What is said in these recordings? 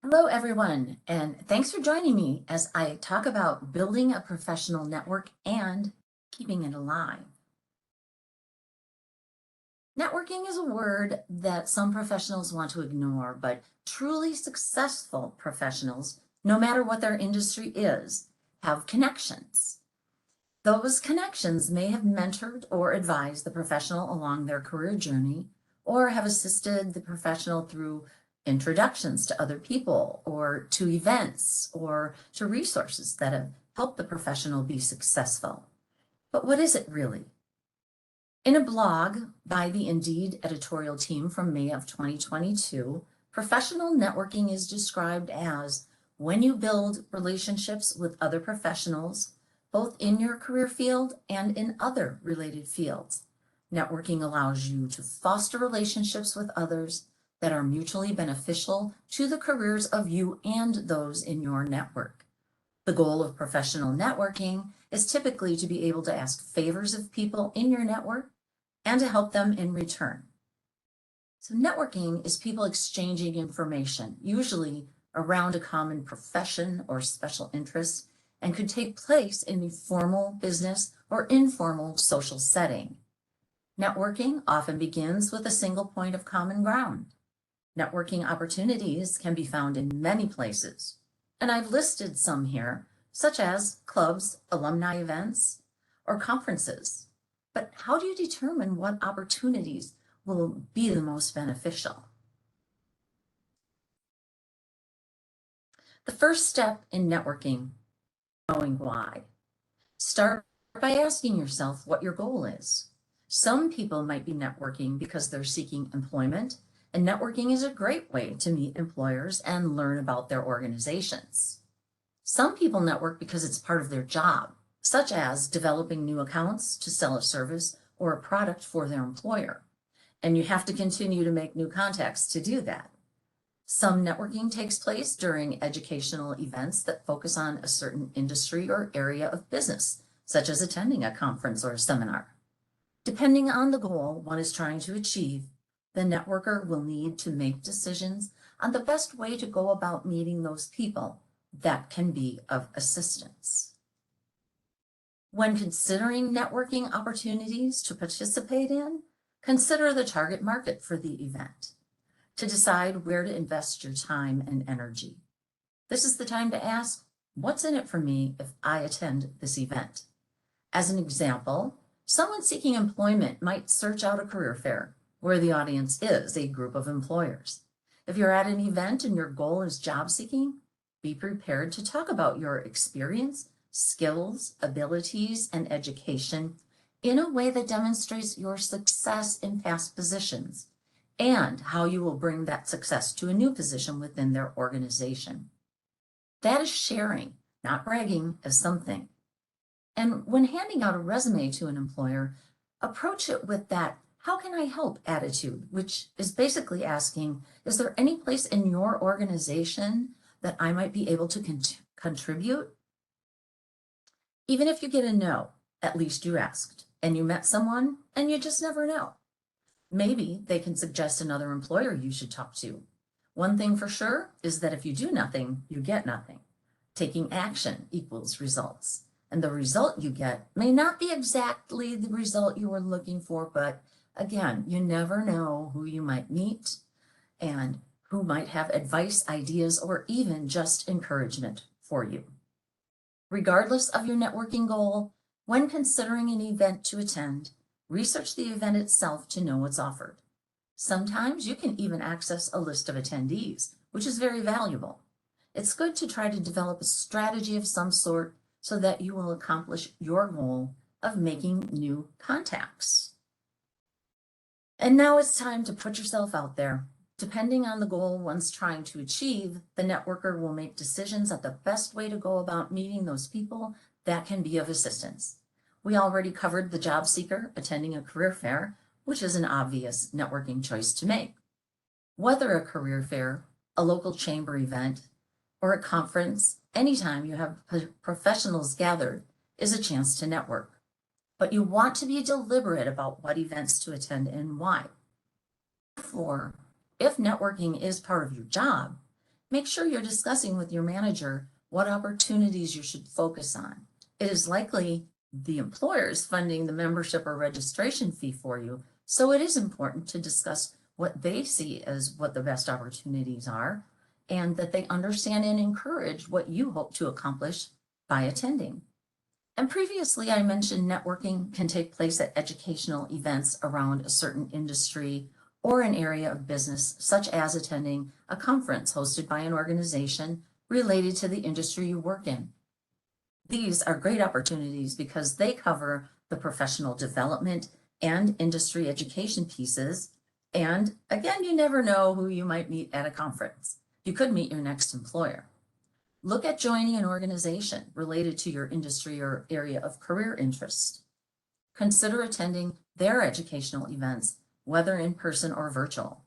Hello, everyone, and thanks for joining me as I talk about building a professional network and keeping it alive. Networking is a word that some professionals want to ignore, but truly successful professionals, no matter what their industry is, have connections. Those connections may have mentored or advised the professional along their career journey, or have assisted the professional through introductions to other people, or to events, or to resources that have helped the professional be successful. But what is it really? In a blog by the Indeed editorial team from May of 2022, professional networking is described as when you build relationships with other professionals, both in your career field and in other related fields. Networking allows you to foster relationships with others that are mutually beneficial to the careers of you and those in your network. The goal of professional networking is typically to be able to ask favors of people in your network and to help them in return. So networking is people exchanging information, usually around a common profession or special interest, and could take place in a formal business or informal social setting. Networking often begins with a single point of common ground. Networking opportunities can be found in many places, and I've listed some here, such as clubs, alumni events, or conferences. But how do you determine what opportunities will be the most beneficial? The first step in networking, knowing why. Start by asking yourself what your goal is. Some people might be networking because they're seeking employment, and networking is a great way to meet employers and learn about their organizations. Some people network because it's part of their job, such as developing new accounts to sell a service or a product for their employer. And you have to continue to make new contacts to do that. Some networking takes place during educational events that focus on a certain industry or area of business, such as attending a conference or a seminar. Depending on the goal one is trying to achieve, the networker will need to make decisions on the best way to go about meeting those people that can be of assistance. When considering networking opportunities to participate in, consider the target market for the event to decide where to invest your time and energy. This is the time to ask, what's in it for me if I attend this event? As an example, someone seeking employment might search out a career fair where the audience is a group of employers. If you're at an event and your goal is job seeking, be prepared to talk about your experience, skills, abilities, and education in a way that demonstrates your success in past positions and how you will bring that success to a new position within their organization. That is sharing, not bragging as something. And when handing out a resume to an employer, approach it with that "how can I help" attitude, which is basically asking, is there any place in your organization that I might be able to contribute? Even if you get a no, at least you asked, and you met someone, and you just never know. Maybe they can suggest another employer you should talk to. One thing for sure is that if you do nothing, you get nothing. Taking action equals results. And the result you get may not be exactly the result you were looking for, but again, you never know who you might meet and who might have advice, ideas, or even just encouragement for you. Regardless of your networking goal, when considering an event to attend, research the event itself to know what's offered. Sometimes you can even access a list of attendees, which is very valuable. It's good to try to develop a strategy of some sort so that you will accomplish your goal of making new contacts. And now it's time to put yourself out there. Depending on the goal one's trying to achieve, the networker will make decisions on the best way to go about meeting those people that can be of assistance. We already covered the job seeker attending a career fair, which is an obvious networking choice to make. Whether a career fair, a local chamber event, or a conference, anytime you have professionals gathered is a chance to network. But you want to be deliberate about what events to attend and why. Therefore, if networking is part of your job, Make sure you're discussing with your manager what opportunities you should focus on. It is likely the employer is funding the membership or registration fee for you, so it is important to discuss what they see as what the best opportunities are, and that they understand and encourage what you hope to accomplish by attending. And previously, I mentioned networking can take place at educational events around a certain industry or an area of business, such as attending a conference hosted by an organization related to the industry you work in. These are great opportunities because they cover the professional development and industry education pieces. And again, you never know who you might meet at a conference. You could meet your next employer. Look at joining an organization related to your industry or area of career interest. Consider attending their educational events, whether in person or virtual.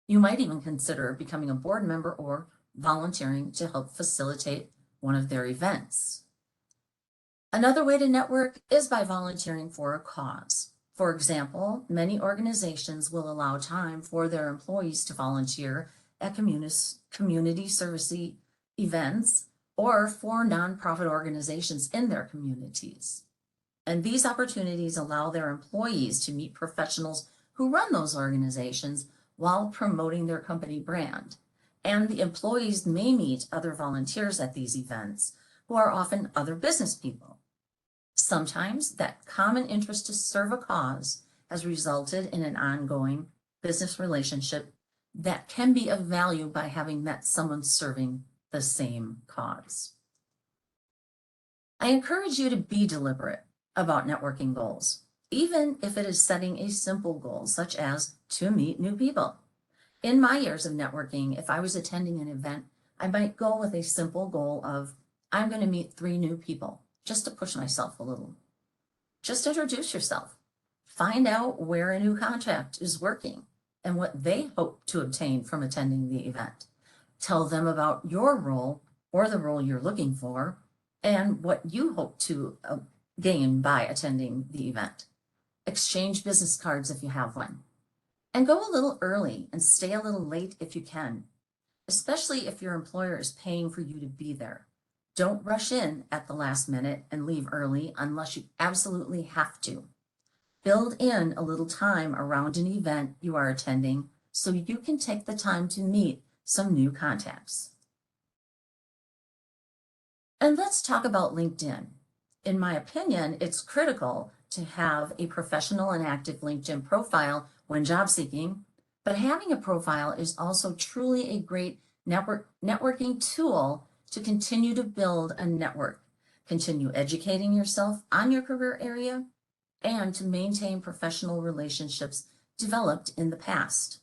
You might even consider becoming a board member or volunteering to help facilitate one of their events. Another way to network is by volunteering for a cause. For example, many organizations will allow time for their employees to volunteer at community service events or for nonprofit organizations in their communities. And these opportunities allow their employees to meet professionals who run those organizations while promoting their company brand. And the employees may meet other volunteers at these events who are often other business people. Sometimes that common interest to serve a cause has resulted in an ongoing business relationship that can be of value by having met someone serving the same cause. I encourage you to be deliberate about networking goals, even if it is setting a simple goal, such as to meet new people. In my years of networking, if I was attending an event, I might go with a simple goal of, I'm going to meet 3 new people, just to push myself a little. Just introduce yourself. Find out where a new contact is working and what they hope to obtain from attending the event. Tell them about your role or the role you're looking for and what you hope to gain by attending the event. Exchange business cards if you have one. And go a little early and stay a little late if you can, especially if your employer is paying for you to be there. Don't rush in at the last minute and leave early unless you absolutely have to. Build in a little time around an event you are attending so you can take the time to meet some new contacts. And let's talk about LinkedIn. In my opinion, it's critical to have a professional and active LinkedIn profile when job seeking, but having a profile is also truly a great networking tool to continue to build a network, continue educating yourself on your career area, and to maintain professional relationships developed in the past.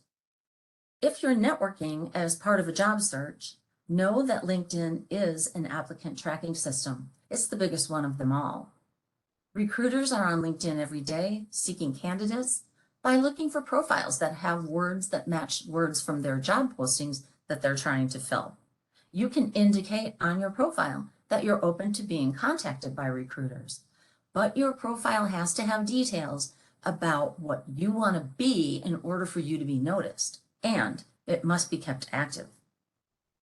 If you're networking as part of a job search, know that LinkedIn is an applicant tracking system. It's the biggest one of them all. Recruiters are on LinkedIn every day seeking candidates by looking for profiles that have words that match words from their job postings that they're trying to fill. You can indicate on your profile that you're open to being contacted by recruiters, but your profile has to have details about what you want to be in order for you to be noticed, and it must be kept active.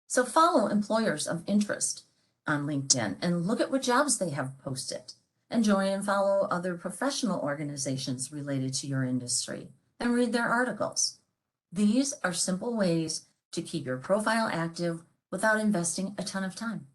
So follow employers of interest on LinkedIn and look at what jobs they have posted, and join and follow other professional organizations related to your industry and read their articles. These are simple ways to keep your profile active without investing a ton of time.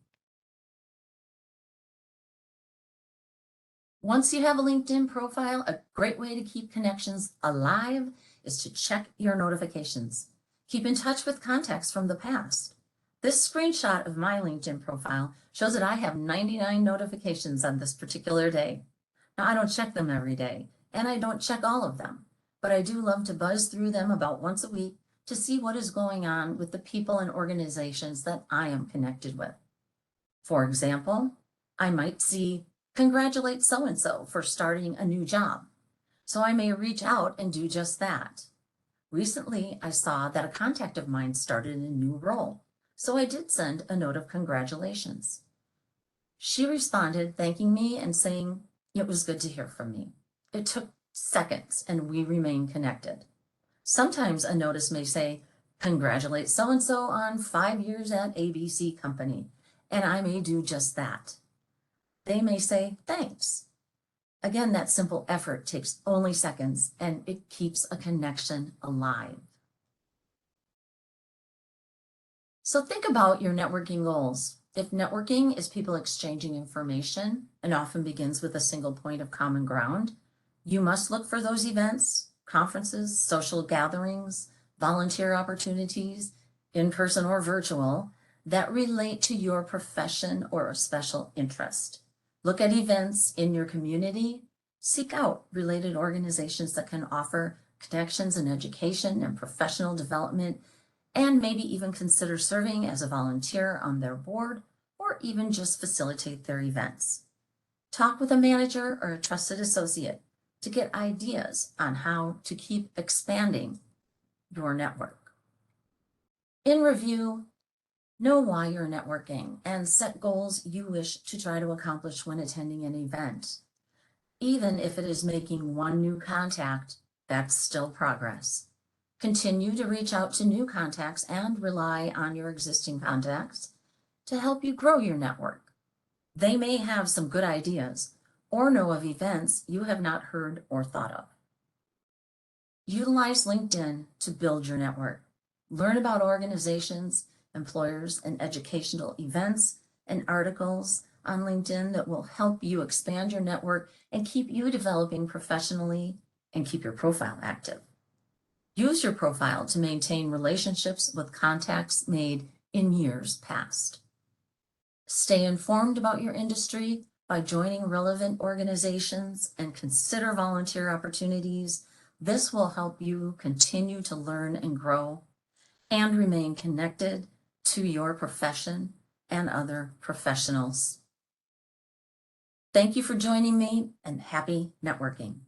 Once you have a LinkedIn profile, a great way to keep connections alive is to check your notifications. Keep in touch with contacts from the past. This screenshot of my LinkedIn profile shows that I have 99 notifications on this particular day. Now, I don't check them every day, and I don't check all of them, but I do love to buzz through them about once a week to see what is going on with the people and organizations that I am connected with. For example, I might see, congratulate so-and-so for starting a new job. So I may reach out and do just that. Recently, I saw that a contact of mine started a new role, so I did send a note of congratulations. She responded thanking me and saying it was good to hear from me. It took seconds and we remained connected. Sometimes a notice may say, Congratulate so-and-so on 5 years at ABC company, and I may do just that. They may say, thanks. Again, that simple effort takes only seconds, and it keeps a connection alive. So think about your networking goals. If networking is people exchanging information and often begins with a single point of common ground, you must look for those events, conferences, social gatherings, volunteer opportunities, in-person or virtual, that relate to your profession or a special interest. Look at events in your community. Seek out related organizations that can offer connections in education and professional development, and maybe even consider serving as a volunteer on their board or even just facilitate their events. Talk with a manager or a trusted associate to get ideas on how to keep expanding your network. In review, know why you're networking and set goals you wish to try to accomplish when attending an event. Even if it is making one new contact, that's still progress. Continue to reach out to new contacts and rely on your existing contacts to help you grow your network. They may have some good ideas or know of events you have not heard or thought of. Utilize LinkedIn to build your network. Learn about organizations, employers, and educational events and articles on LinkedIn that will help you expand your network and keep you developing professionally and keep your profile active. Use your profile to maintain relationships with contacts made in years past. Stay informed about your industry by joining relevant organizations and consider volunteer opportunities. This will help you continue to learn and grow and remain connected to your profession and other professionals. Thank you for joining me, and happy networking.